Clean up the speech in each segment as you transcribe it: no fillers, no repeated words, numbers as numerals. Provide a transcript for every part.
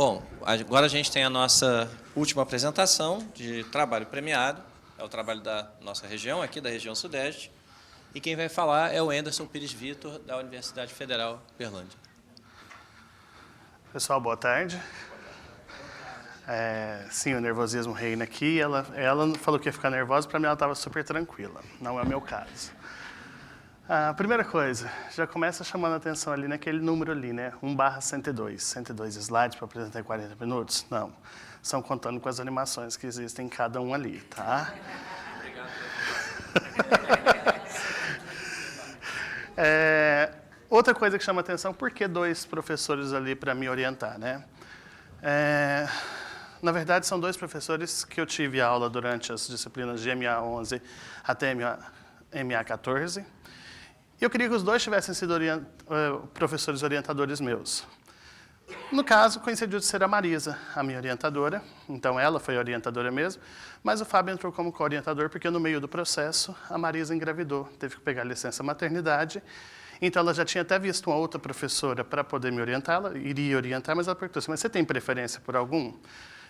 Bom, agora a gente tem a nossa última apresentação de trabalho premiado. É o trabalho da nossa região, aqui da região Sudeste. E quem vai falar é o Anderson Pires Vitor, da Universidade Federal Berlândia. Pessoal, boa tarde. Sim, o nervosismo reina aqui. Ela falou que ia ficar nervosa, para mim ela estava super tranquila. Não é o meu caso. A primeira coisa, já começa chamando a atenção ali naquele número ali, né? 1/102. 102 slides para apresentar em 40 minutos? Não. São contando com as animações que existem em cada um ali, tá? Outra coisa que chama a atenção, por que 2 professores ali para me orientar, né? Na verdade, são 2 professores que eu tive aula durante as disciplinas de MA11 até MA14. E eu queria que os 2 tivessem sido professores orientadores meus. No caso, coincidiu de ser a Marisa, a minha orientadora. Então, ela foi a orientadora mesmo. Mas o Fábio entrou como co-orientador, porque no meio do processo, a Marisa engravidou. Teve que pegar licença maternidade. Então, ela já tinha até visto uma outra professora para poder me orientar. Ela iria orientar, mas ela perguntou assim, mas você tem preferência por algum?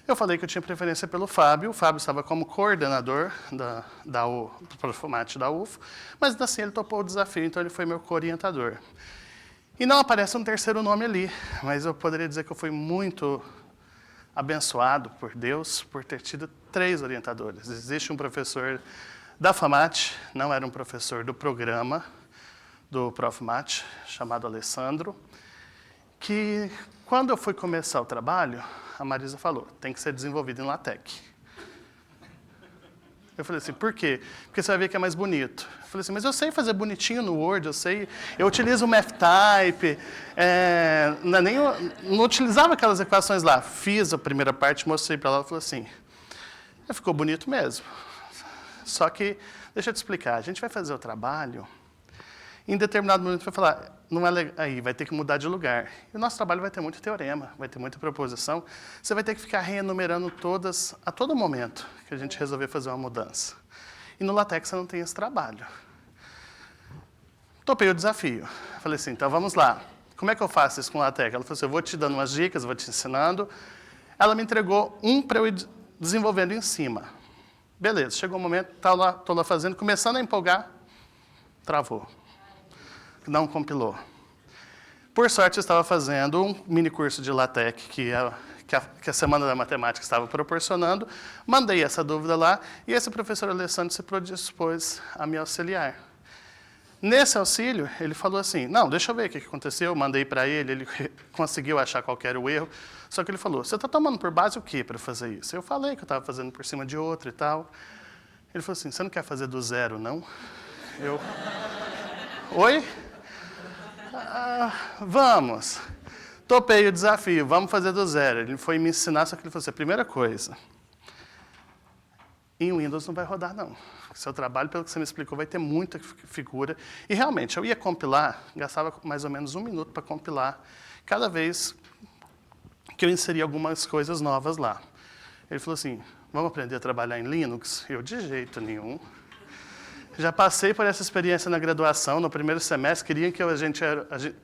Eu falei que eu tinha preferência pelo Fábio. O Fábio estava como coordenador do Profumate da UFO, mas assim ele topou o desafio, então ele foi meu co-orientador. E não aparece um terceiro nome ali, mas eu poderia dizer que eu fui muito abençoado por Deus por ter tido 3 orientadores. Existe um professor da FAMAT, não era um professor do programa do Profmat, chamado Alessandro, que quando eu fui começar o trabalho, a Marisa falou, tem que ser desenvolvido em LaTeX. Eu falei assim, por quê? Porque você vai ver que é mais bonito. Eu falei assim, mas eu sei fazer bonitinho no Word, eu utilizo o MathType, não utilizava aquelas equações lá. Fiz a primeira parte, mostrei para ela, ela falou assim, ficou bonito mesmo. Só que, deixa eu te explicar, a gente vai fazer o trabalho, em determinado momento vai falar, não é aí, vai ter que mudar de lugar. E o nosso trabalho vai ter muito teorema, vai ter muita proposição. Você vai ter que ficar reenumerando todas a todo momento que a gente resolver fazer uma mudança. E no LaTeX você não tem esse trabalho. Topei o desafio. Falei assim, então vamos lá. Como é que eu faço isso com o LaTeX? Ela falou assim, eu vou te dando umas dicas, vou te ensinando. Ela me entregou um para eu ir desenvolvendo em cima. Beleza, chegou um momento, estou lá fazendo, começando a empolgar, travou. Não compilou. Por sorte, eu estava fazendo um mini curso de LaTeX que a Semana da Matemática estava proporcionando. Mandei essa dúvida lá e esse professor Alessandro se predispôs a me auxiliar. Nesse auxílio, ele falou assim, não, deixa eu ver o que aconteceu. Mandei para ele conseguiu achar qual era o erro. Só que ele falou, você está tomando por base o quê para fazer isso? Eu falei que eu estava fazendo por cima de outro e tal. Ele falou assim, você não quer fazer do zero, não? Oi? Vamos. Topei o desafio, vamos fazer do zero. Ele foi me ensinar, só que ele falou assim, a primeira coisa, em Windows não vai rodar, não. Seu trabalho, pelo que você me explicou, vai ter muita figura. E, realmente, eu ia compilar, gastava mais ou menos 1 minuto para compilar, cada vez que eu inseria algumas coisas novas lá. Ele falou assim, vamos aprender a trabalhar em Linux? Eu, de jeito nenhum. Já passei por essa experiência na graduação, no primeiro semestre,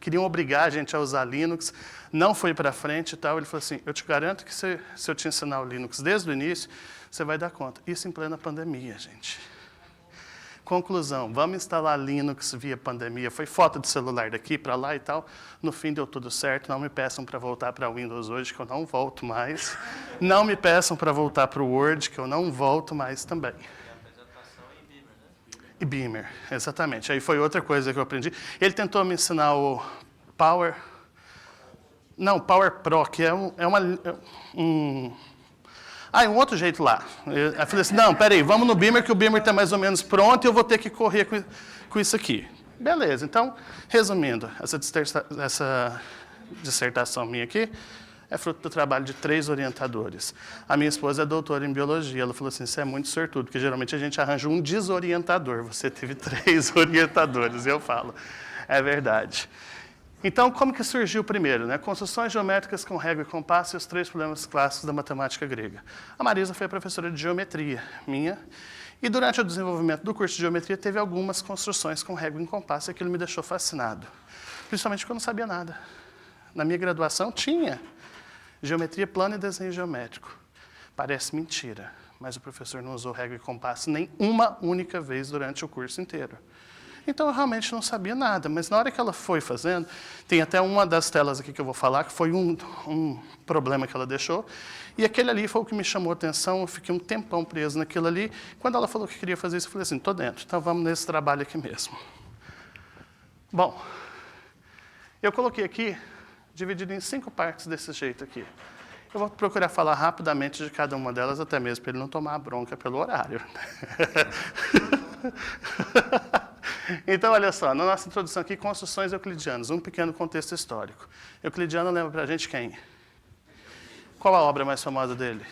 queriam obrigar a gente a usar Linux, não foi para frente e tal. Ele falou assim, eu te garanto que se eu te ensinar o Linux desde o início, você vai dar conta. Isso em plena pandemia, gente. Conclusão, vamos instalar Linux via pandemia. Foi foto de celular daqui para lá e tal. No fim deu tudo certo. Não me peçam para voltar para Windows hoje, que eu não volto mais. Não me peçam para voltar para o Word, que eu não volto mais também. E Beamer, exatamente. Aí foi outra coisa que eu aprendi. Ele tentou me ensinar o Power Pro, que é um outro jeito lá. Eu falei assim, não, peraí, vamos no Beamer, que o Beamer está mais ou menos pronto e eu vou ter que correr com isso aqui. Beleza, então, resumindo, essa dissertação minha aqui é fruto do trabalho de 3 orientadores. A minha esposa é doutora em biologia. Ela falou assim, você é muito sortudo, porque geralmente a gente arranja um desorientador. Você teve 3 orientadores. E eu falo, é verdade. Então, como que surgiu o primeiro? Né? Construções geométricas com régua e compasso e os 3 problemas clássicos da matemática grega. A Marisa foi a professora de geometria minha. E durante o desenvolvimento do curso de geometria, teve algumas construções com régua e compasso, e aquilo me deixou fascinado. Principalmente porque eu não sabia nada. Na minha graduação, tinha. Geometria plana e desenho geométrico. Parece mentira, mas o professor não usou régua e compasso nem uma única vez durante o curso inteiro. Então, eu realmente não sabia nada, mas na hora que ela foi fazendo, tem até uma das telas aqui que eu vou falar, que foi um problema que ela deixou, e aquele ali foi o que me chamou a atenção, eu fiquei um tempão preso naquilo ali. Quando ela falou que queria fazer isso, eu falei assim, estou dentro, então vamos nesse trabalho aqui mesmo. Bom, eu coloquei aqui, dividido em 5 partes desse jeito aqui. Eu vou procurar falar rapidamente de cada uma delas, até mesmo para ele não tomar bronca pelo horário. Então, olha só, na nossa introdução aqui, construções euclidianas, um pequeno contexto histórico. Euclidiano lembra para a gente quem? Qual a obra mais famosa dele?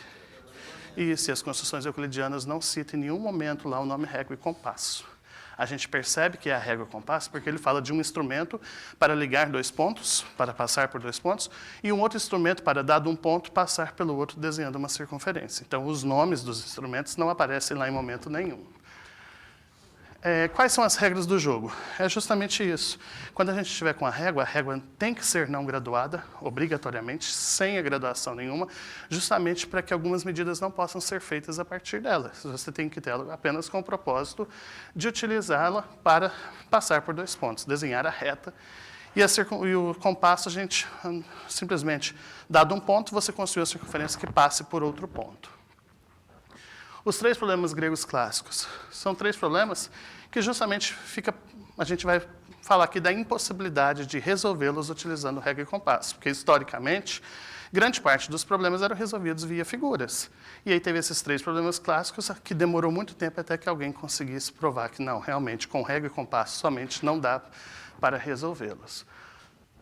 Isso, e as construções euclidianas não citam em nenhum momento lá o nome régua e compasso. A gente percebe que é a régua e compasso porque ele fala de um instrumento para ligar 2 pontos, para passar por 2 pontos, e um outro instrumento para, dado um ponto, passar pelo outro, desenhando uma circunferência. Então, os nomes dos instrumentos não aparecem lá em momento nenhum. Quais são as regras do jogo? É justamente isso. Quando a gente estiver com a régua tem que ser não graduada, obrigatoriamente, sem a graduação nenhuma, justamente para que algumas medidas não possam ser feitas a partir dela. Você tem que tê-la apenas com o propósito de utilizá-la para passar por 2 pontos, desenhar a reta. E o compasso, a gente simplesmente, dado um ponto, você construiu a circunferência que passe por outro ponto. Os 3 problemas gregos clássicos são 3 problemas que justamente a gente vai falar aqui da impossibilidade de resolvê-los utilizando régua e compasso, porque historicamente, grande parte dos problemas eram resolvidos via figuras. E aí teve esses 3 problemas clássicos que demorou muito tempo até que alguém conseguisse provar que não, realmente com régua e compasso somente não dá para resolvê-los.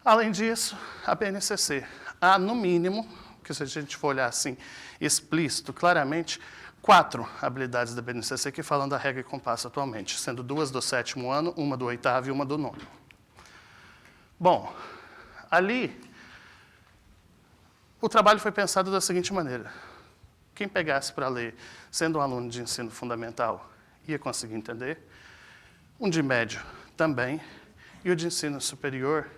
Além disso, a BNCC há, no mínimo, que se a gente for olhar assim, explícito, claramente, 4 habilidades da BNCC que falam da régua e compasso atualmente, sendo 2 do 7º ano, uma do 8º e uma do 9º. Bom, ali, o trabalho foi pensado da seguinte maneira. Quem pegasse para ler, sendo um aluno de ensino fundamental, ia conseguir entender. Um de médio também. E o de ensino superior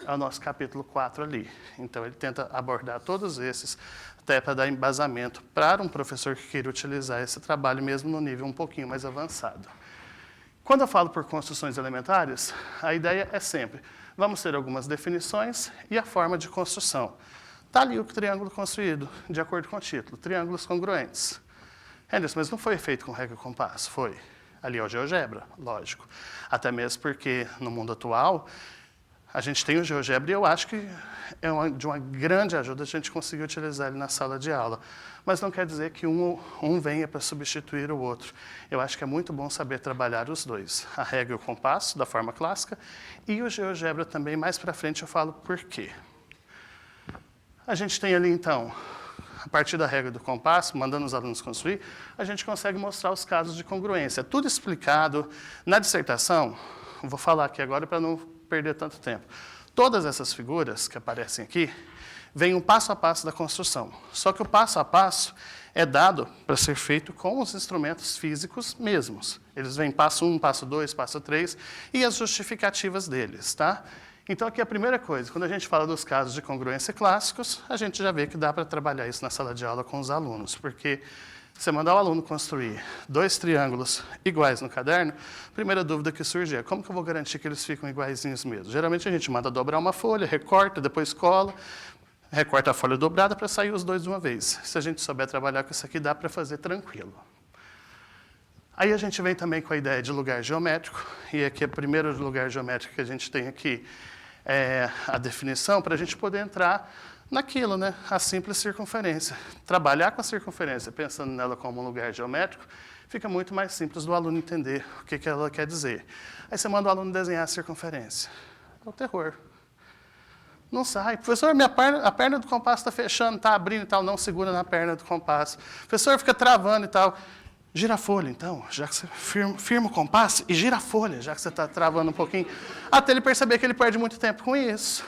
é o nosso capítulo 4 ali. Então, ele tenta abordar todos esses, até para dar embasamento para um professor que queira utilizar esse trabalho, mesmo no nível um pouquinho mais avançado. Quando eu falo por construções elementares, a ideia é sempre, vamos ter algumas definições e a forma de construção. Está ali o triângulo construído, de acordo com o título, triângulos congruentes. Henderson, mas não foi feito com régua e compasso, foi. Ali é o GeoGebra, lógico. Até mesmo porque, no mundo atual, a gente tem o GeoGebra e eu acho que é de uma grande ajuda a gente conseguir utilizar ele na sala de aula. Mas não quer dizer que um venha para substituir o outro. Eu acho que é muito bom saber trabalhar os dois. A régua e o compasso, da forma clássica, e o GeoGebra também. Mais para frente eu falo por quê. A gente tem ali, então, a partir da régua e do compasso, mandando os alunos construir, a gente consegue mostrar os casos de congruência. Tudo explicado na dissertação. Vou falar aqui agora para não perder tanto tempo. Todas essas figuras que aparecem aqui, vem um passo a passo da construção. Só que o passo a passo é dado para ser feito com os instrumentos físicos mesmos. Eles vêm passo 1, passo 2, passo 3 e as justificativas deles, tá? Então, aqui a primeira coisa, quando a gente fala dos casos de congruência clássicos, a gente já vê que dá para trabalhar isso na sala de aula com os alunos, porque você mandar o aluno construir 2 triângulos iguais no caderno, a primeira dúvida que surge é como que eu vou garantir que eles ficam iguaizinhos mesmo? Geralmente a gente manda dobrar uma folha, recorta, depois cola, recorta a folha dobrada para sair os 2 de uma vez. Se a gente souber trabalhar com isso aqui, dá para fazer tranquilo. Aí a gente vem também com a ideia de lugar geométrico, e aqui o primeiro lugar geométrico que a gente tem aqui é a definição para a gente poder entrar naquilo, né? A simples circunferência. Trabalhar com a circunferência, pensando nela como um lugar geométrico, fica muito mais simples do aluno entender o que ela quer dizer. Aí você manda o aluno desenhar a circunferência. É o terror. Não sai. Professor, a perna do compasso está fechando, está abrindo e tal. Não segura na perna do compasso. Professor, fica travando e tal. Gira a folha, então, já que você firma o compasso e gira a folha, já que você está travando um pouquinho, até ele perceber que ele perde muito tempo com isso.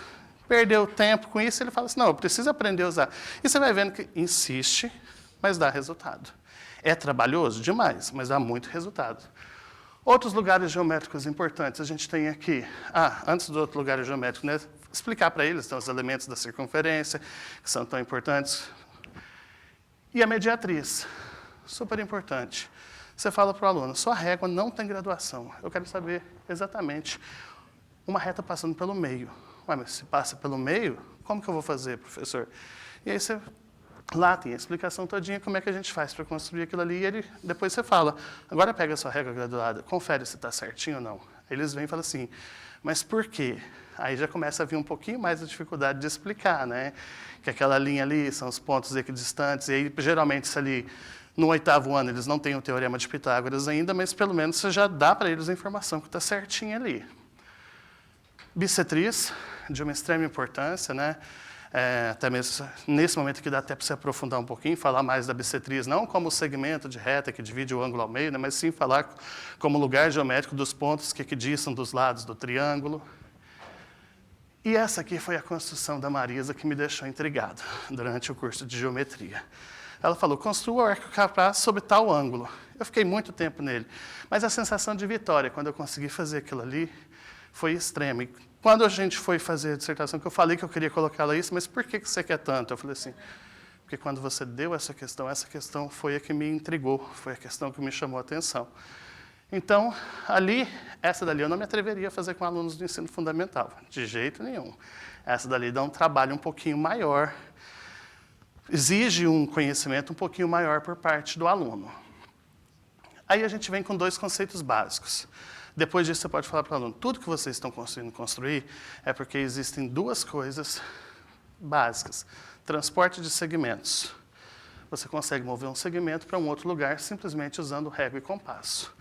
Perdeu tempo com isso, ele fala assim, não, eu preciso aprender a usar. E você vai vendo que insiste, mas dá resultado. É trabalhoso? Demais, mas dá muito resultado. Outros lugares geométricos importantes a gente tem aqui. Antes do outro lugar geométrico, né? explicar para eles então, os elementos da circunferência, que são tão importantes. E a mediatriz, super importante. Você fala para o aluno, sua régua não tem graduação. Eu quero saber exatamente uma reta passando pelo meio. Ué, mas se passa pelo meio, como que eu vou fazer, professor? E aí você, lá tem a explicação todinha, como é que a gente faz para construir aquilo ali, e depois você fala, agora pega a sua régua graduada, confere se está certinho ou não. Aí eles vêm e falam assim, mas por quê? Aí já começa a vir um pouquinho mais a dificuldade de explicar, né? Que aquela linha ali são os pontos equidistantes, e aí geralmente isso ali, no 8º ano, eles não têm o Teorema de Pitágoras ainda, mas pelo menos você já dá para eles a informação que está certinha ali. Bissetriz, de uma extrema importância, né? Até mesmo nesse momento aqui dá até para se aprofundar um pouquinho, falar mais da bissetriz, não como segmento de reta que divide o ângulo ao meio, né? Mas sim falar como lugar geométrico dos pontos que equidistam dos lados do triângulo. E essa aqui foi a construção da Marisa que me deixou intrigado durante o curso de geometria. Ela falou, construa o arco capaz sob tal ângulo. Eu fiquei muito tempo nele, mas a sensação de vitória, quando eu consegui fazer aquilo ali, foi extrema. E quando a gente foi fazer a dissertação, que eu falei que eu queria colocá-la isso, mas por que você quer tanto? Eu falei assim, porque quando você deu essa questão foi a que me intrigou, foi a questão que me chamou a atenção. Então, ali, essa dali eu não me atreveria a fazer com alunos do ensino fundamental, de jeito nenhum. Essa dali dá um trabalho um pouquinho maior, exige um conhecimento um pouquinho maior por parte do aluno. Aí a gente vem com 2 conceitos básicos. Depois disso, você pode falar para o aluno, tudo que vocês estão conseguindo construir é porque existem 2 coisas básicas. Transporte de segmentos. Você consegue mover um segmento para um outro lugar simplesmente usando régua e compasso.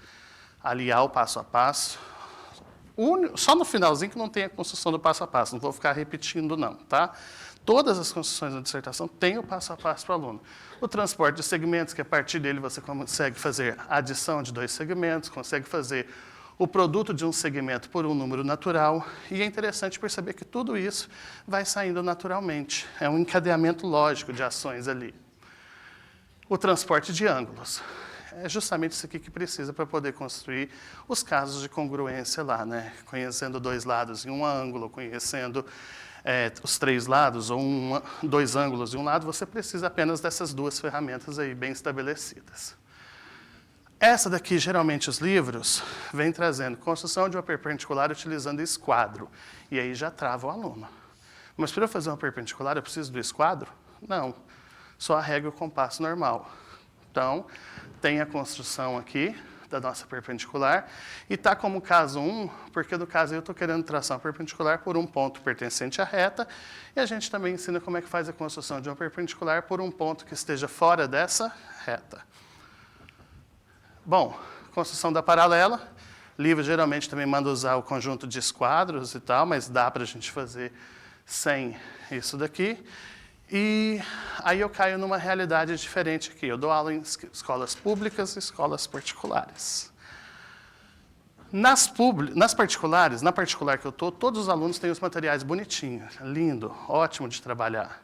Aliar o passo a passo. Só no finalzinho que não tem a construção do passo a passo, não vou ficar repetindo não, tá? Todas as construções da dissertação têm o passo a passo para o aluno. O transporte de segmentos, que a partir dele você consegue fazer a adição de 2 segmentos, consegue fazer o produto de um segmento por um número natural, e é interessante perceber que tudo isso vai saindo naturalmente. É um encadeamento lógico de ações ali. O transporte de ângulos. É justamente isso aqui que precisa para poder construir os casos de congruência lá, né? Conhecendo 2 lados em um ângulo, conhecendo os 3 lados, ou 2 ângulos em um lado, você precisa apenas dessas 2 ferramentas aí bem estabelecidas. Essa daqui, geralmente, os livros vêm trazendo construção de uma perpendicular utilizando esquadro. E aí já trava o aluno. Mas para eu fazer uma perpendicular, eu preciso do esquadro? Não. Só a régua e o compasso normal. Então, tem a construção aqui da nossa perpendicular. E está como caso 1, porque no caso eu estou querendo traçar uma perpendicular por um ponto pertencente à reta. E a gente também ensina como é que faz a construção de uma perpendicular por um ponto que esteja fora dessa reta. Bom, construção da paralela. Livro geralmente também manda usar o conjunto de esquadros e tal, mas dá para a gente fazer sem isso daqui. E aí eu caio numa realidade diferente aqui. Eu dou aula em escolas públicas e escolas particulares. Nas particulares, na particular que eu estou, todos os alunos têm os materiais bonitinhos, lindo, ótimo de trabalhar.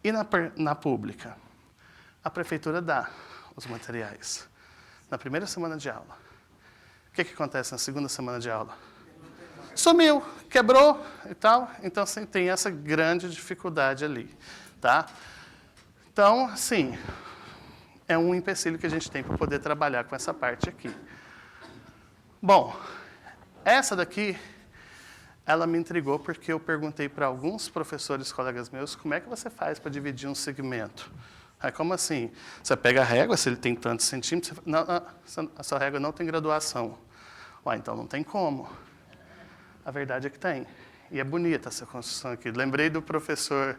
E na pública? A prefeitura dá os materiais. Na primeira semana de aula. O que acontece na segunda semana de aula? Sumiu, quebrou e tal. Então, assim, tem essa grande dificuldade ali, tá? Então, assim, é um empecilho que a gente tem para poder trabalhar com essa parte aqui. Bom, essa daqui, ela me intrigou porque eu perguntei para alguns professores, colegas meus, como é que você faz para dividir um segmento? Aí, como assim? Você pega a régua, se ele tem tantos centímetros, a sua régua não tem graduação. Ué, então não tem como. A verdade é que tem. E é bonita essa construção aqui. Lembrei do professor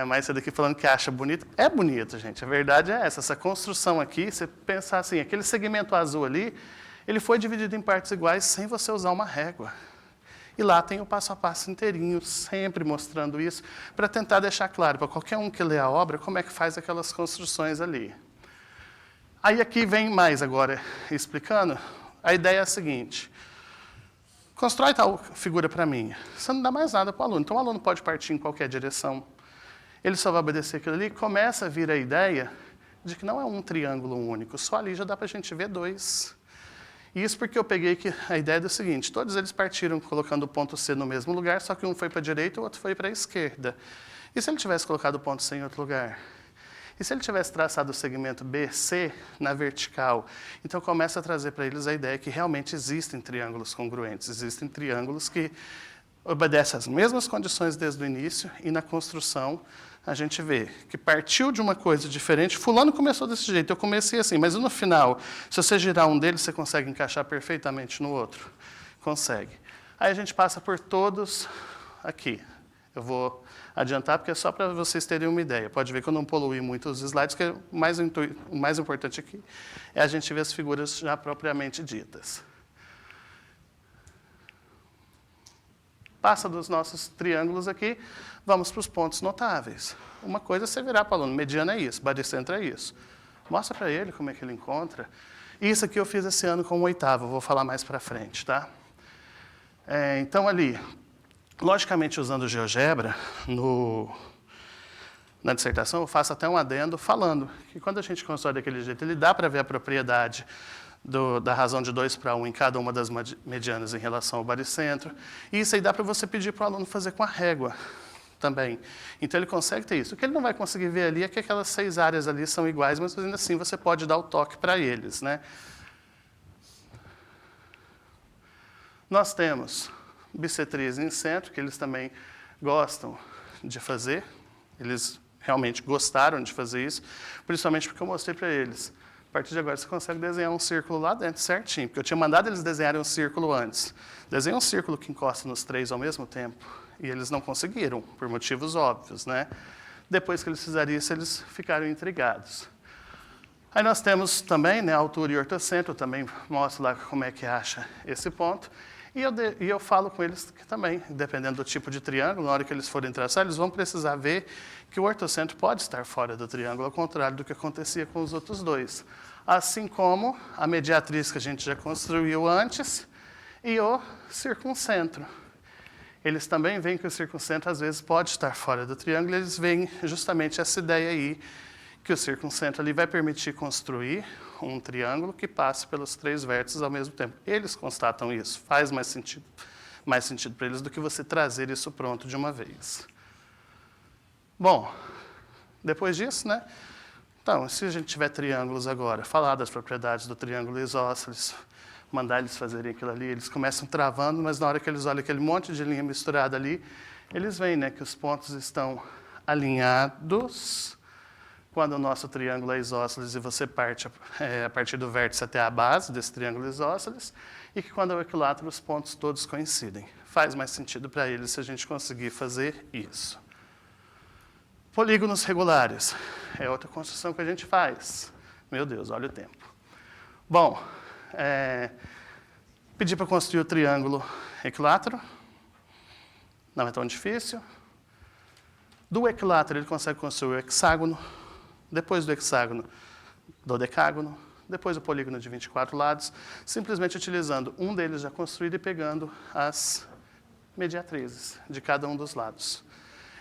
mais cedo aqui falando que acha bonita. É bonita, gente. A verdade é essa. Essa construção aqui, você pensar assim, aquele segmento azul ali, ele foi dividido em partes iguais sem você usar uma régua. E lá tem o passo a passo inteirinho, sempre mostrando isso, para tentar deixar claro para qualquer um que lê a obra como é que faz aquelas construções ali. Aí aqui vem mais agora explicando. A ideia é a seguinte. Constrói tal figura para mim. Você não dá mais nada para o aluno. Então o aluno pode partir em qualquer direção. Ele só vai obedecer aquilo ali. Começa a vir a ideia de que não é um triângulo único. Só ali já dá para a gente ver 2. E isso porque eu peguei a ideia do seguinte, todos eles partiram colocando o ponto C no mesmo lugar, só que um foi para a direita e o outro foi para a esquerda. E se ele tivesse colocado o ponto C em outro lugar? E se ele tivesse traçado o segmento BC na vertical? Então, começa a trazer para eles a ideia que realmente existem triângulos congruentes, existem triângulos que obedecem às mesmas condições desde o início, e na construção a gente vê que partiu de uma coisa diferente. Fulano começou desse jeito, eu comecei assim, mas no final, se você girar um deles, você consegue encaixar perfeitamente no outro? Consegue. Aí a gente passa por todos aqui. Eu vou adiantar, porque é só para vocês terem uma ideia. Pode ver que eu não poluí muito os slides, porque o mais importante aqui é a gente ver as figuras já propriamente ditas. Passa dos nossos triângulos aqui, vamos para os pontos notáveis. Uma coisa é você virar para o aluno, mediana é isso, baricentro é isso. Mostra para ele como é que ele encontra. Isso aqui eu fiz esse ano com o oitavo, vou falar mais para frente, tá? Então, ali, logicamente, usando o GeoGebra, na dissertação, eu faço até um adendo falando que quando a gente constrói daquele jeito, ele dá para ver a propriedade da razão de 2:1 em cada uma das medianas em relação ao baricentro. E isso aí dá para você pedir para o aluno fazer com a régua também. Então, ele consegue ter isso. O que ele não vai conseguir ver ali é que aquelas 6 áreas ali são iguais, mas ainda assim você pode dar o toque para eles, né? Nós temos bissetrias em centro, que eles também gostam de fazer. Eles realmente gostaram de fazer isso, principalmente porque eu mostrei para eles. A partir de agora, você consegue desenhar um círculo lá dentro certinho, porque eu tinha mandado eles desenharem um círculo antes. Desenha um círculo que encosta nos 3 ao mesmo tempo, e eles não conseguiram, por motivos óbvios, né? Depois que eles fizeram isso, eles ficaram intrigados. Aí nós temos também, né, altura e ortocentro, eu também mostro lá como é que acha esse ponto. E eu falo com eles que também, dependendo do tipo de triângulo, na hora que eles forem traçar, eles vão precisar ver que o ortocentro pode estar fora do triângulo, ao contrário do que acontecia com os outros dois. Assim como a mediatriz que a gente já construiu antes e o circuncentro. Eles também veem que o circuncentro, às vezes, pode estar fora do triângulo, e eles veem justamente essa ideia aí, que o circuncentro ali vai permitir construir um triângulo que passe pelos 3 vértices ao mesmo tempo. Eles constatam isso. Faz mais sentido para eles do que você trazer isso pronto de uma vez. Bom, depois disso, né? Então, se a gente tiver triângulos agora, falar das propriedades do triângulo isósceles, mandar eles fazerem aquilo ali, eles começam travando, mas na hora que eles olham aquele monte de linha misturada ali, eles veem, né, que os pontos estão alinhados. Quando o nosso triângulo é isósceles e você parte a partir do vértice até a base desse triângulo isósceles, e que quando é o equilátero, os pontos todos coincidem. Faz mais sentido para eles se a gente conseguir fazer isso. Polígonos regulares. É outra construção que a gente faz. Meu Deus, olha o tempo. Bom, pedir para construir o triângulo equilátero. Não é tão difícil. Do equilátero, ele consegue construir o hexágono. Depois do hexágono, dodecágono. Depois o polígono de 24 lados. Simplesmente utilizando um deles já construído e pegando as mediatrizes de cada um dos lados.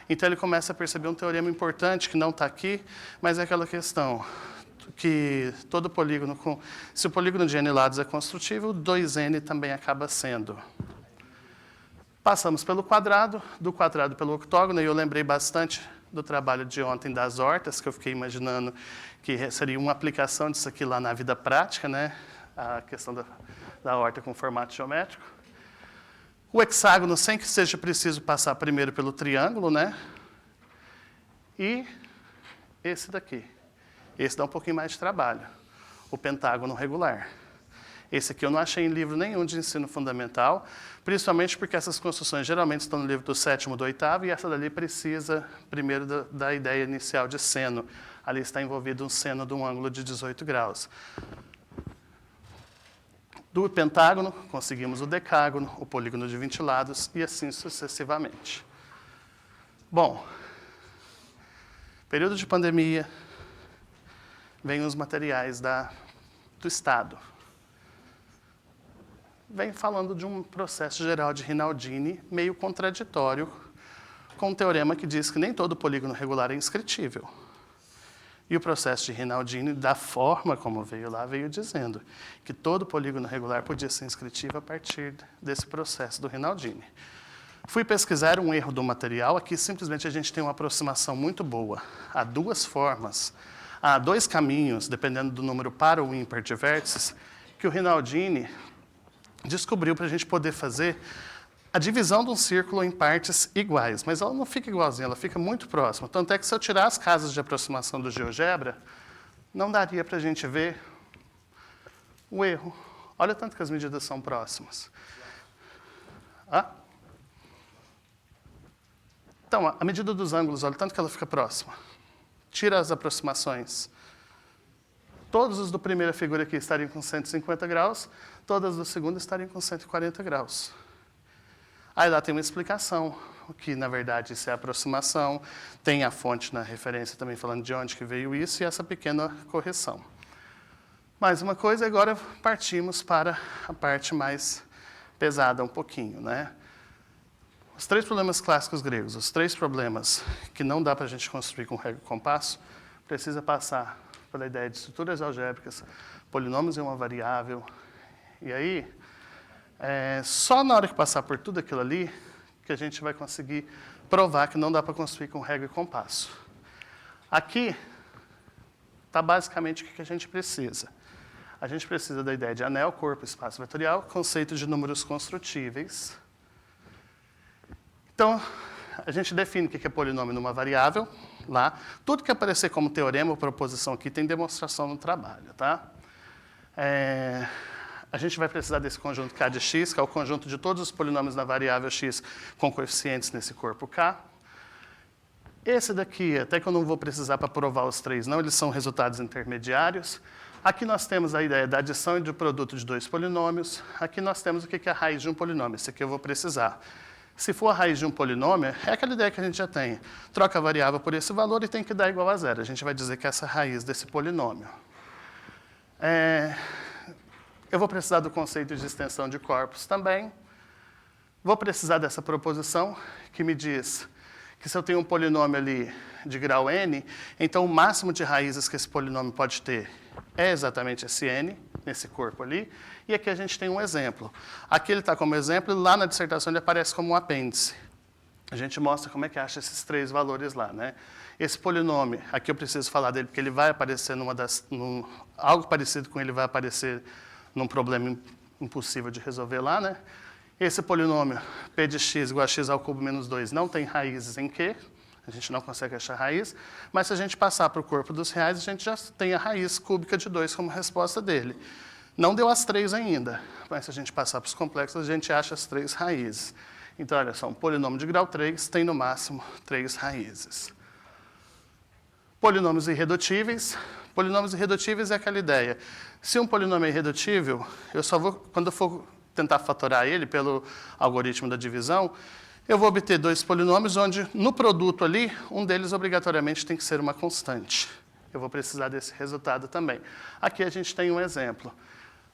Então, ele começa a perceber um teorema importante que não está aqui, mas é aquela questão que todo polígono, se o polígono de n lados é construtível, 2n também acaba sendo. Passamos pelo quadrado, do quadrado pelo octógono, e eu lembrei bastante do trabalho de ontem das hortas, que eu fiquei imaginando que seria uma aplicação disso aqui lá na vida prática, né? A questão da horta com formato geométrico. O hexágono, sem que seja preciso passar primeiro pelo triângulo, né? E esse daqui. Esse dá um pouquinho mais de trabalho. O pentágono regular. Esse aqui eu não achei em livro nenhum de ensino fundamental, principalmente porque essas construções geralmente estão no livro do 7º, do 8º, e essa dali precisa primeiro da ideia inicial de seno. Ali está envolvido um seno de um ângulo de 18 graus. Do pentágono, conseguimos o decágono, o polígono de 20 lados e assim sucessivamente. Bom, período de pandemia, vem os materiais do Estado. Vem falando de um processo geral de Rinaldini meio contraditório com um teorema que diz que nem todo polígono regular é inscritível. E o processo de Rinaldini, da forma como veio lá, veio dizendo que todo polígono regular podia ser inscritivo a partir desse processo do Rinaldini. Fui pesquisar um erro do material, aqui simplesmente a gente tem uma aproximação muito boa. Há duas formas, há dois caminhos, dependendo do número par ou ímpar de vértices, que o Rinaldini descobriu para a gente poder fazer a divisão de um círculo em partes iguais, mas ela não fica igualzinha, ela fica muito próxima. Tanto é que se eu tirar as casas de aproximação do GeoGebra, não daria para a gente ver o erro. Olha tanto que as medidas são próximas. Então, a medida dos ângulos, olha tanto que ela fica próxima. Tira as aproximações. Todos os do primeira figura aqui estariam com 150 graus, todas do segundo estariam com 140 graus. Aí lá tem uma explicação, que na verdade isso é aproximação, tem a fonte na referência também falando de onde que veio isso e essa pequena correção. Mais uma coisa, agora partimos para a parte mais pesada um pouquinho, né? Os três problemas clássicos gregos, os três problemas que não dá para a gente construir com regra e compasso, precisa passar pela ideia de estruturas algébricas, polinômios em uma variável, e aí só na hora que passar por tudo aquilo ali que a gente vai conseguir provar que não dá para construir com regra e compasso. Aqui está basicamente o que a gente precisa. A gente precisa da ideia de anel, corpo, espaço vetorial, conceito de números construtíveis. Então, a gente define o que é polinômio numa variável, lá. Tudo que aparecer como teorema ou proposição aqui tem demonstração no trabalho, tá? A gente vai precisar desse conjunto K de x, que é o conjunto de todos os polinômios na variável x com coeficientes nesse corpo K. Esse daqui, até que eu não vou precisar para provar os três, não, eles são resultados intermediários. Aqui nós temos a ideia da adição e do produto de dois polinômios. Aqui nós temos o que é a raiz de um polinômio, esse aqui eu vou precisar. Se for a raiz de um polinômio, é aquela ideia que a gente já tem. Troca a variável por esse valor e tem que dar igual a zero. A gente vai dizer que essa é a raiz desse polinômio. Eu vou precisar do conceito de extensão de corpos também. Vou precisar dessa proposição que me diz que se eu tenho um polinômio ali de grau n, então o máximo de raízes que esse polinômio pode ter é exatamente esse n, nesse corpo ali. E aqui a gente tem um exemplo. Aqui ele está como exemplo e lá na dissertação ele aparece como um apêndice. A gente mostra como é que acha esses três valores lá, né? Esse polinômio, aqui eu preciso falar dele porque ele vai aparecer algo parecido com ele vai aparecer num problema impossível de resolver lá, né? Esse polinômio, p de x igual a x ao cubo menos 2, não tem raízes em q, a gente não consegue achar raiz, mas se a gente passar para o corpo dos reais, a gente já tem a raiz cúbica de 2 como resposta dele. Não deu as três ainda, mas se a gente passar para os complexos, a gente acha as três raízes. Então, olha só, um polinômio de grau 3 tem no máximo 3 raízes. Polinômios irredutíveis. Polinômios irredutíveis é aquela ideia. Se um polinômio é irredutível, eu só vou, quando eu for tentar fatorar ele pelo algoritmo da divisão, eu vou obter dois polinômios onde, no produto ali, um deles obrigatoriamente tem que ser uma constante. Eu vou precisar desse resultado também. Aqui a gente tem um exemplo.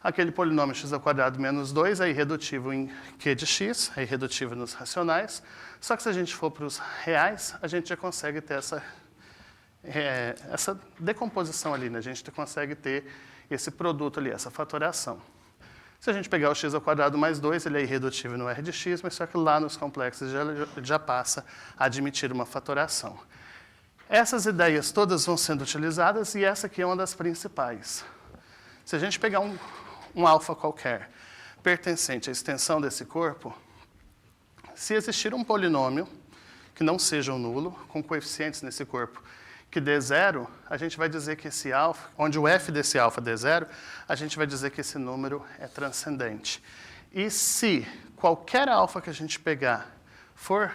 Aquele polinômio x² menos 2 é irredutível em q de x, é irredutível nos racionais, só que se a gente for para os reais, a gente já consegue ter essa decomposição ali, né? A gente consegue ter esse produto ali, essa fatoração. Se a gente pegar o x² mais 2, ele é irredutível no R de x, mas só que lá nos complexos já passa a admitir uma fatoração. Essas ideias todas vão sendo utilizadas e essa aqui é uma das principais. Se a gente pegar um alfa qualquer pertencente à extensão desse corpo, se existir um polinômio que não seja um nulo, com coeficientes nesse corpo que dê zero, a gente vai dizer que esse alfa, onde o f desse alfa dê zero, a gente vai dizer que esse número é transcendente. E se qualquer alfa que a gente pegar for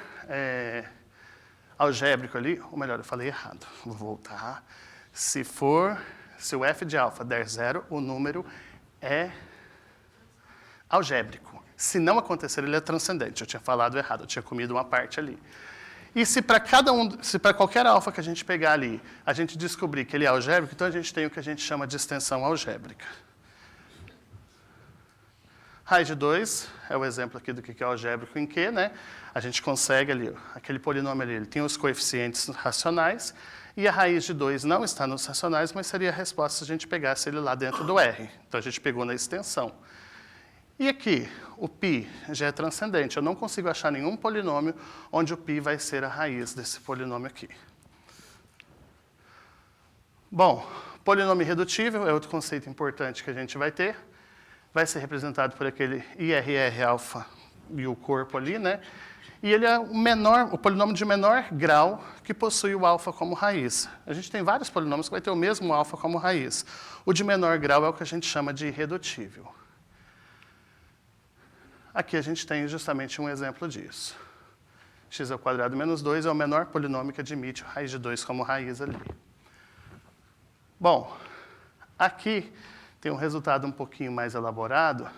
algébrico ali, ou melhor, eu falei errado, vou voltar. Se o f de alfa der zero, o número é algébrico. Se não acontecer, ele é transcendente. Eu tinha falado errado, eu tinha comido uma parte ali. E se para qualquer alfa que a gente pegar ali, a gente descobrir que ele é algébrico, então a gente tem o que a gente chama de extensão algébrica. Raiz de 2 é o exemplo aqui do que é algébrico em Q, né? A gente consegue ali, aquele polinômio ali, ele tem os coeficientes racionais, e a raiz de 2 não está nos racionais, mas seria a resposta se a gente pegasse ele lá dentro do R. Então, a gente pegou na extensão. E aqui, o π já é transcendente. Eu não consigo achar nenhum polinômio onde o π vai ser a raiz desse polinômio aqui. Bom, polinômio irredutível é outro conceito importante que a gente vai ter. Vai ser representado por aquele IRR alfa e o corpo ali, né? E ele é o polinômio de menor grau que possui o alfa como raiz. A gente tem vários polinômios que vai ter o mesmo alfa como raiz. O de menor grau é o que a gente chama de irredutível. Aqui a gente tem justamente um exemplo disso. X² menos 2 é o menor polinômio que admite raiz de 2 como raiz ali. Bom, aqui tem um resultado um pouquinho mais elaborado,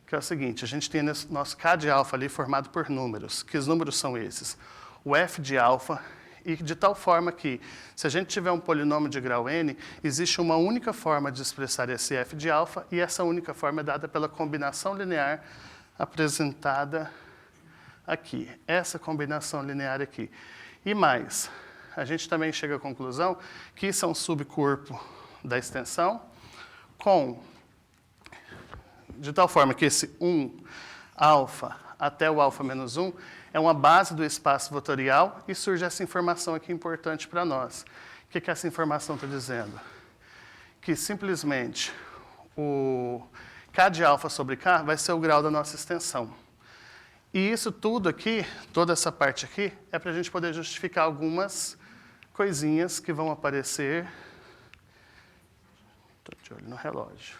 que é o seguinte, a gente tem nosso K de alfa ali formado por números. Que os números são esses? O f de alfa, e de tal forma que, se a gente tiver um polinômio de grau n, existe uma única forma de expressar esse f de alfa, e essa única forma é dada pela combinação linear apresentada aqui. Essa combinação linear aqui. E mais, a gente também chega à conclusão que isso é um subcorpo da extensão, de tal forma que esse 1 alfa até o alfa menos 1 é uma base do espaço vetorial e surge essa informação aqui importante para nós. O que essa informação está dizendo? Que simplesmente o K de alfa sobre K vai ser o grau da nossa extensão. E isso tudo aqui, toda essa parte aqui, é para a gente poder justificar algumas coisinhas que vão aparecer. Estou de olho no relógio.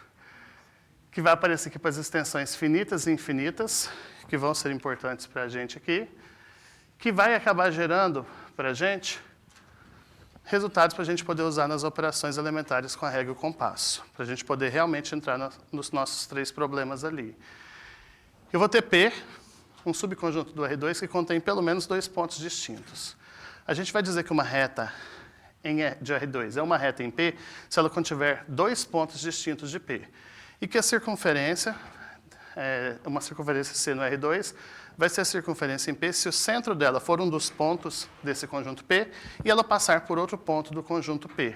Que vai aparecer aqui para as extensões finitas e infinitas, que vão ser importantes para a gente aqui, que vai acabar gerando para a gente resultados para a gente poder usar nas operações elementares com a regra e o compasso, para a gente poder realmente entrar nos nossos 3 problemas ali. Eu vou ter P, um subconjunto do R2 que contém pelo menos 2 pontos distintos. A gente vai dizer que uma reta de R2 é uma reta em P se ela contiver 2 pontos distintos de P. E que a circunferência, uma circunferência C no R2, vai ser a circunferência em P se o centro dela for um dos pontos desse conjunto P e ela passar por outro ponto do conjunto P.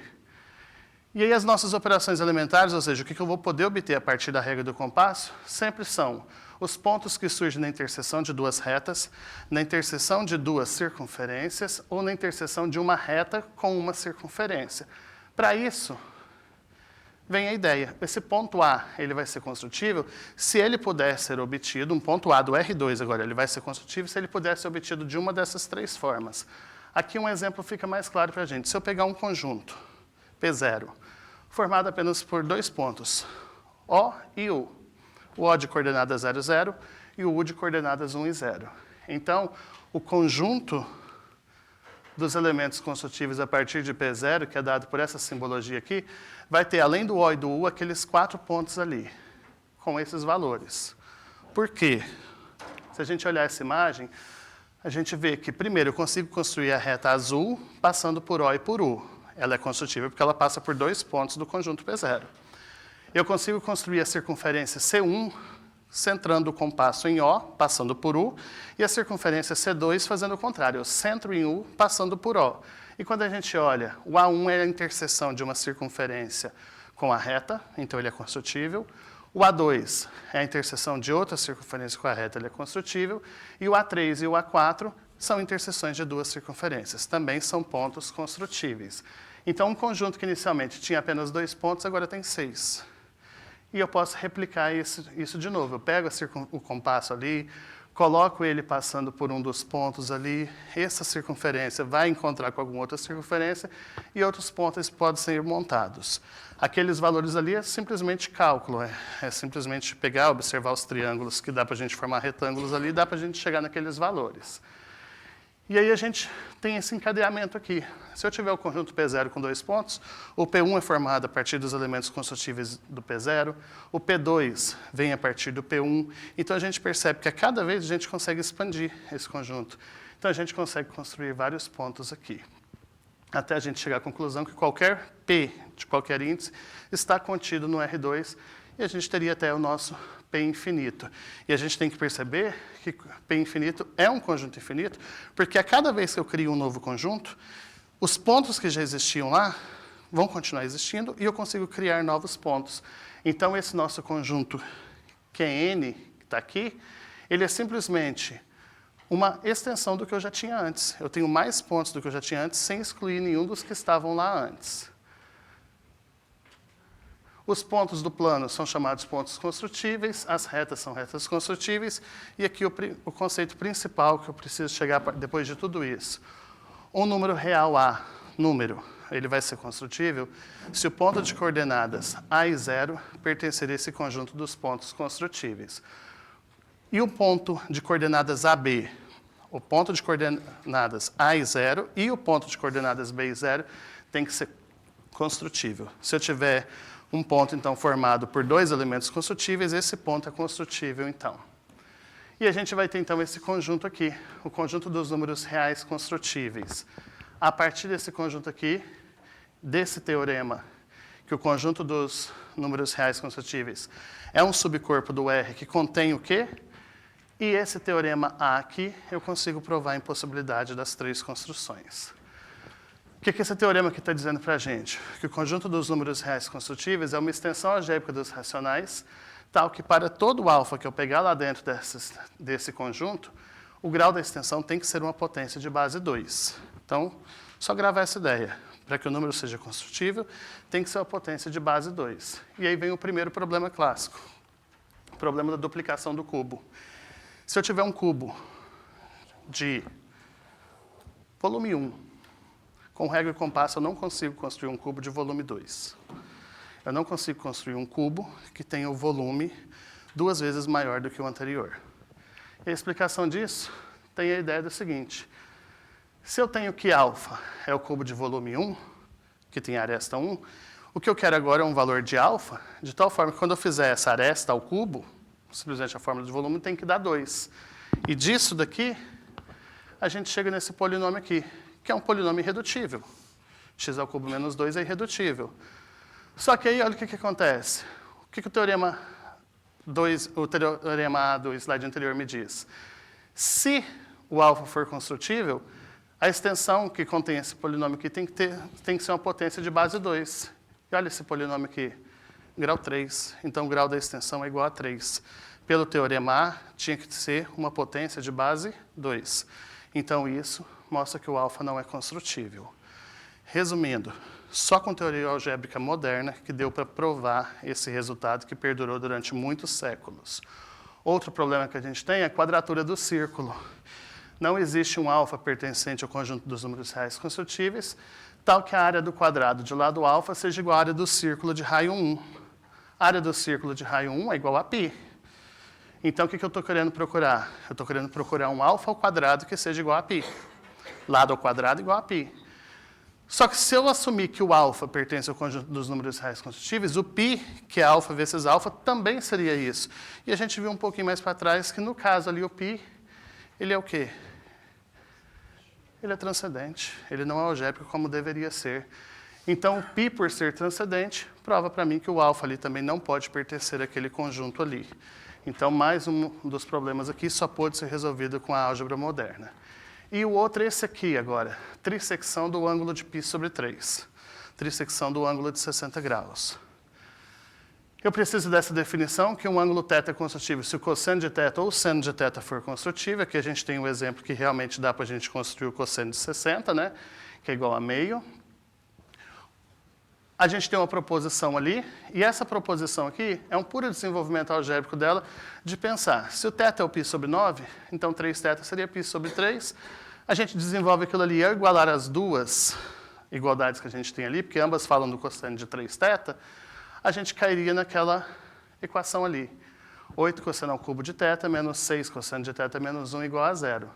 E aí as nossas operações elementares, ou seja, o que eu vou poder obter a partir da regra do compasso, sempre são os pontos que surgem na interseção de 2 retas, na interseção de 2 circunferências ou na interseção de uma reta com uma circunferência. Para isso, vem a ideia. Esse ponto A ele vai ser construtível se ele puder ser obtido, um ponto A do R2 agora, ele vai ser construtível se ele puder ser obtido de uma dessas 3 formas. Aqui um exemplo fica mais claro para a gente. Se eu pegar um conjunto P0, formado apenas por 2 pontos, O e U. O O de coordenadas 0, 0 e o U de coordenadas 1 e 0. Então, o conjunto dos elementos construtíveis a partir de P0, que é dado por essa simbologia aqui, vai ter, além do O e do U, aqueles 4 pontos ali, com esses valores. Por quê? Se a gente olhar essa imagem, a gente vê que, primeiro, eu consigo construir a reta azul passando por O e por U. Ela é construtível porque ela passa por 2 pontos do conjunto P0. Eu consigo construir a circunferência C1, centrando o compasso em O, passando por U, e a circunferência C2 fazendo o contrário, eu centro em U, passando por O. E quando a gente olha, o A1 é a interseção de uma circunferência com a reta, então ele é construtível. O A2 é a interseção de outra circunferência com a reta, ele é construtível. E o A3 e o A4 são interseções de 2 circunferências, também são pontos construtíveis. Então, um conjunto que inicialmente tinha apenas 2 pontos, agora tem 6. E eu posso replicar isso de novo. Eu pego o compasso ali, coloco ele passando por um dos pontos ali, essa circunferência vai encontrar com alguma outra circunferência e outros pontos podem ser montados. Aqueles valores ali é simplesmente cálculo, é simplesmente pegar, observar os triângulos que dá para a gente formar retângulos ali, dá para a gente chegar naqueles valores. E aí a gente tem esse encadeamento aqui. Se eu tiver o conjunto P0 com 2 pontos, o P1 é formado a partir dos elementos construtíveis do P0, o P2 vem a partir do P1. Então a gente percebe que a cada vez a gente consegue expandir esse conjunto. Então a gente consegue construir vários pontos aqui. Até a gente chegar à conclusão que qualquer P de qualquer índice está contido no R2 e a gente teria até o nosso P infinito. E a gente tem que perceber que P infinito é um conjunto infinito, porque a cada vez que eu crio um novo conjunto, os pontos que já existiam lá vão continuar existindo e eu consigo criar novos pontos. Então, esse nosso conjunto, que é N, que está aqui, ele é simplesmente uma extensão do que eu já tinha antes. Eu tenho mais pontos do que eu já tinha antes, sem excluir nenhum dos que estavam lá antes. Os pontos do plano são chamados pontos construtíveis, as retas são retas construtíveis, e aqui o conceito principal que eu preciso chegar depois de tudo isso. Um número real A, ele vai ser construtível se o ponto de coordenadas A e 0 pertencer a esse conjunto dos pontos construtíveis. E o ponto de coordenadas AB, o ponto de coordenadas A e 0 e o ponto de coordenadas B e 0 tem que ser construtível. Se eu tiver um ponto, então, formado por dois elementos construtíveis, esse ponto é construtível, então. E a gente vai ter, então, esse conjunto aqui, o conjunto dos números reais construtíveis. A partir desse conjunto aqui, desse teorema, que o conjunto dos números reais construtíveis é um subcorpo do R que contém o quê? E esse teorema A aqui, eu consigo provar a impossibilidade das três construções. O que esse teorema aqui está dizendo para a gente? Que o conjunto dos números reais construtíveis é uma extensão algébrica dos racionais, tal que para todo alfa que eu pegar lá dentro desse conjunto, o grau da extensão tem que ser uma potência de base 2. Então, só gravar essa ideia. Para que o número seja construtível, tem que ser uma potência de base 2. E aí vem o primeiro problema clássico, o problema da duplicação do cubo. Se eu tiver um cubo de volume 1, com régua e compasso, eu não consigo construir um cubo de volume 2. Eu não consigo construir um cubo que tenha o volume 2 vezes maior do que o anterior. E a explicação disso tem a ideia do seguinte. Se eu tenho que alfa é o cubo de volume 1, que tem aresta 1, o que eu quero agora é um valor de alfa, de tal forma que quando eu fizer essa aresta ao cubo, simplesmente a fórmula de volume tem que dar 2. E disso daqui, a gente chega nesse polinômio aqui, que é um polinômio irredutível. X ao cubo menos 2 é irredutível. Só que aí, olha o que acontece. O que o teorema A do slide anterior me diz? Se o alfa for construtível, a extensão que contém esse polinômio aqui tem que ser uma potência de base 2. E olha esse polinômio aqui, grau 3. Então, o grau da extensão é igual a 3. Pelo teorema A, tinha que ser uma potência de base 2. Então, isso mostra que o alfa não é construtível. Resumindo, só com teoria algébrica moderna que deu para provar esse resultado que perdurou durante muitos séculos. Outro problema que a gente tem é a quadratura do círculo. Não existe um alfa pertencente ao conjunto dos números reais construtíveis, tal que a área do quadrado de lado alfa seja igual à área do círculo de raio 1. A área do círculo de raio 1 é igual a π. Então, o que eu estou querendo procurar? Eu estou querendo procurar um alfa ao quadrado que seja igual a π. Lado ao quadrado igual a π. Só que se eu assumir que o alfa pertence ao conjunto dos números reais construtíveis, o π, que é alfa vezes alfa, também seria isso. E a gente viu um pouquinho mais para trás que, no caso ali, o π, ele é o quê? Ele é transcendente. Ele não é algébrico como deveria ser. Então, o π, por ser transcendente, prova para mim que o alfa ali também não pode pertencer àquele conjunto ali. Então, mais um dos problemas aqui só pode ser resolvido com a álgebra moderna. E o outro é esse aqui agora, trissecção do ângulo de π sobre 3. Trissecção do ângulo de 60 graus. Eu preciso dessa definição, que um ângulo θ é construtível se o cosseno de θ ou o seno de θ for construtível. Aqui a gente tem um exemplo que realmente dá para a gente construir o cosseno de 60, né? Que é igual a meio. A gente tem uma proposição ali, e essa proposição aqui é um puro desenvolvimento algébrico dela de pensar, se o θ é o π sobre 9, então 3θ seria π sobre 3. A gente desenvolve aquilo ali ao igualar as duas igualdades que a gente tem ali, porque ambas falam do cosseno de 3θ, a gente cairia naquela equação ali. 8 cosseno ao cubo de θ menos 6 cosseno de θ menos 1 igual a 0.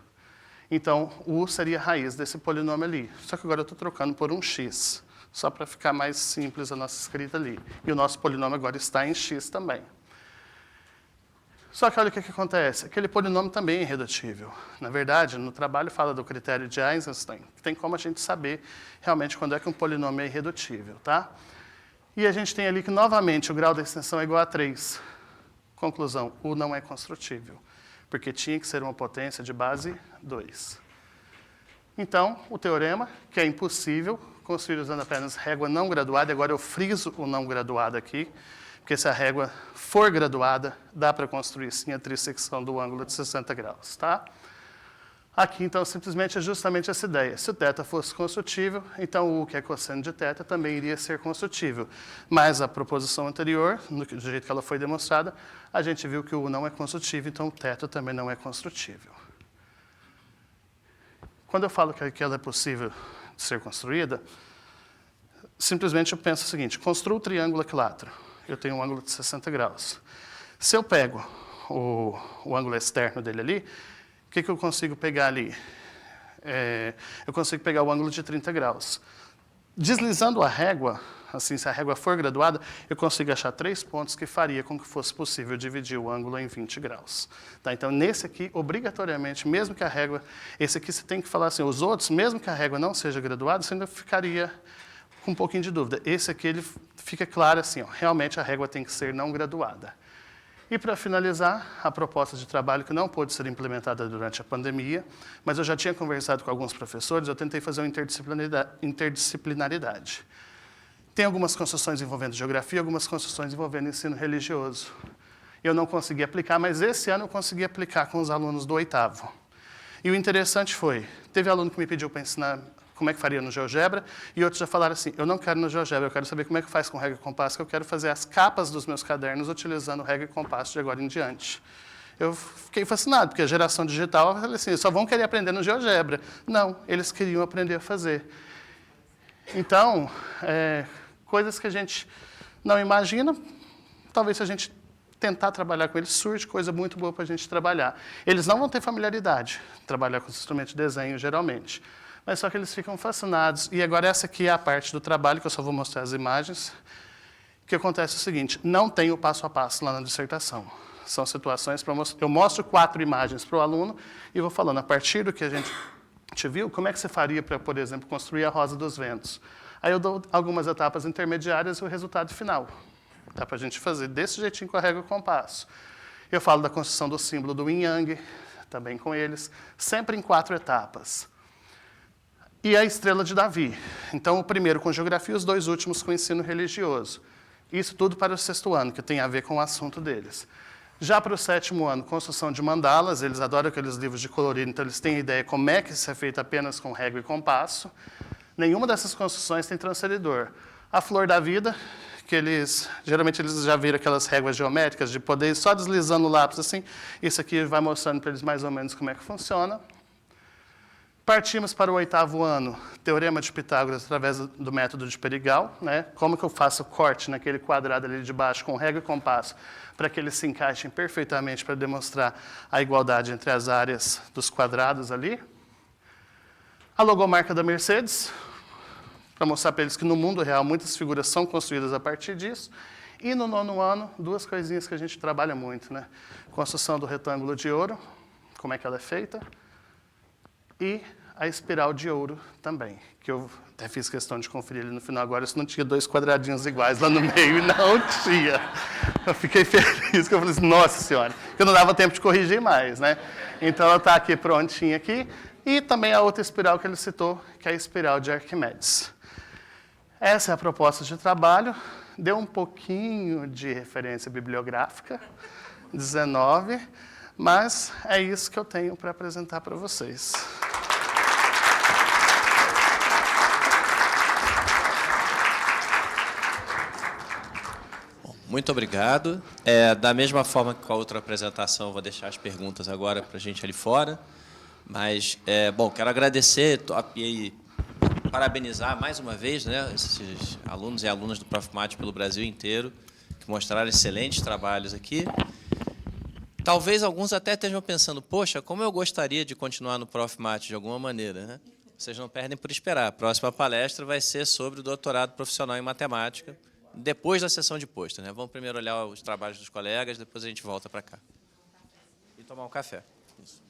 Então, U seria a raiz desse polinômio ali. Só que agora eu estou trocando por um x. Só para ficar mais simples a nossa escrita ali. E o nosso polinômio agora está em x também. Só que olha o que acontece. Aquele polinômio também é irredutível. Na verdade, no trabalho fala do critério de Eisenstein, que tem como a gente saber realmente quando é que um polinômio é irredutível, tá? E a gente tem ali que, novamente, o grau da extensão é igual a 3. Conclusão, U não é construtível, porque tinha que ser uma potência de base 2. Então, o teorema, que é impossível construir usando apenas régua não graduada, agora eu friso o não graduado aqui, porque se a régua for graduada, dá para construir sim a trissecção do ângulo de 60 graus, tá? Aqui, então, simplesmente é justamente essa ideia. Se o θ fosse construtível, então o U, que é cosseno de θ, também iria ser construtível. Mas a proposição anterior, do jeito que ela foi demonstrada, a gente viu que o U não é construtível, então o θ também não é construtível. Quando eu falo que ela é possível de ser construída, simplesmente eu penso o seguinte: construo o triângulo equilátero. Eu tenho um ângulo de 60 graus. Se eu pego o ângulo externo dele ali, o que eu consigo pegar ali? Eu consigo pegar o ângulo de 30 graus. Deslizando a régua, assim, se a régua for graduada, eu consigo achar 3 pontos que faria com que fosse possível dividir o ângulo em 20 graus. Tá? Então, nesse aqui, obrigatoriamente, mesmo que a régua... Esse aqui você tem que falar assim, os outros, mesmo que a régua não seja graduada, você ainda ficaria com um pouquinho de dúvida. Esse aqui, ele fica claro assim, ó, realmente a régua tem que ser não graduada. E, para finalizar, a proposta de trabalho que não pôde ser implementada durante a pandemia, mas eu já tinha conversado com alguns professores, eu tentei fazer uma interdisciplinaridade. Tem algumas construções envolvendo geografia, algumas construções envolvendo ensino religioso. Eu não consegui aplicar, mas esse ano eu consegui aplicar com os alunos do 8º. E o interessante foi, teve aluno que me pediu para ensinar como é que faria no GeoGebra, e outros já falaram assim, eu não quero no GeoGebra, eu quero saber como é que faz com régua e compasso, que eu quero fazer as capas dos meus cadernos utilizando régua e compasso de agora em diante. Eu fiquei fascinado, porque a geração digital, eu falei assim, só vão querer aprender no GeoGebra. Não, eles queriam aprender a fazer. Então, coisas que a gente não imagina, talvez se a gente tentar trabalhar com eles, surge coisa muito boa para a gente trabalhar. Eles não vão ter familiaridade, trabalhar com os instrumentos de desenho, geralmente. Mas só que eles ficam fascinados. E agora essa aqui é a parte do trabalho, que eu só vou mostrar as imagens. O que acontece é o seguinte, não tem o passo a passo lá na dissertação. São situações para mostrar. Eu mostro 4 imagens para o aluno e vou falando, a partir do que a gente viu, como é que você faria para, por exemplo, construir a Rosa dos Ventos. Aí eu dou algumas etapas intermediárias e o resultado final. Dá para a gente fazer desse jeitinho com a régua e o compasso. Eu falo da construção do símbolo do Yin Yang, também com eles, sempre em 4 etapas. E a estrela de Davi. Então, o primeiro com geografia, os 2 últimos com ensino religioso. Isso tudo para o 6º ano, que tem a ver com o assunto deles. Já para o 7º ano, construção de mandalas, eles adoram aqueles livros de colorido, então eles têm a ideia como é que isso é feito apenas com régua e compasso. Nenhuma dessas construções tem transferidor. A flor da vida, que geralmente eles já viram aquelas réguas geométricas, de poder ir só deslizando o lápis assim. Isso aqui vai mostrando para eles mais ou menos como é que funciona. Partimos para o 8º ano, Teorema de Pitágoras através do método de Perigal, né? Como que eu faço o corte naquele quadrado ali de baixo com régua e compasso para que eles se encaixem perfeitamente para demonstrar a igualdade entre as áreas dos quadrados ali. A logomarca da Mercedes, para mostrar para eles que no mundo real muitas figuras são construídas a partir disso. E no 9º ano, 2 coisinhas que a gente trabalha muito, né? Construção do retângulo de ouro, como é que ela é feita. E a espiral de ouro também, que eu até fiz questão de conferir ali no final agora, se não tinha 2 quadradinhos iguais lá no meio, e não tinha. Eu fiquei feliz, que eu falei assim, nossa senhora, que não dava tempo de corrigir mais, né? Então, ela está aqui prontinha aqui, e também a outra espiral que ele citou, que é a espiral de Arquimedes. Essa é a proposta de trabalho, deu um pouquinho de referência bibliográfica, 19, mas é isso que eu tenho para apresentar para vocês. Muito obrigado. Da mesma forma que com a outra apresentação, eu vou deixar as perguntas agora para a gente ali fora. Mas, quero agradecer e parabenizar mais uma vez, né, esses alunos e alunas do Profmat pelo Brasil inteiro, que mostraram excelentes trabalhos aqui. Talvez alguns até estejam pensando, poxa, como eu gostaria de continuar no Profmat de alguma maneira, né? Vocês não perdem por esperar. A próxima palestra vai ser sobre o doutorado profissional em matemática, depois da sessão de pôster, né? Vamos primeiro olhar os trabalhos dos colegas, depois a gente volta para cá. E tomar um café. Isso.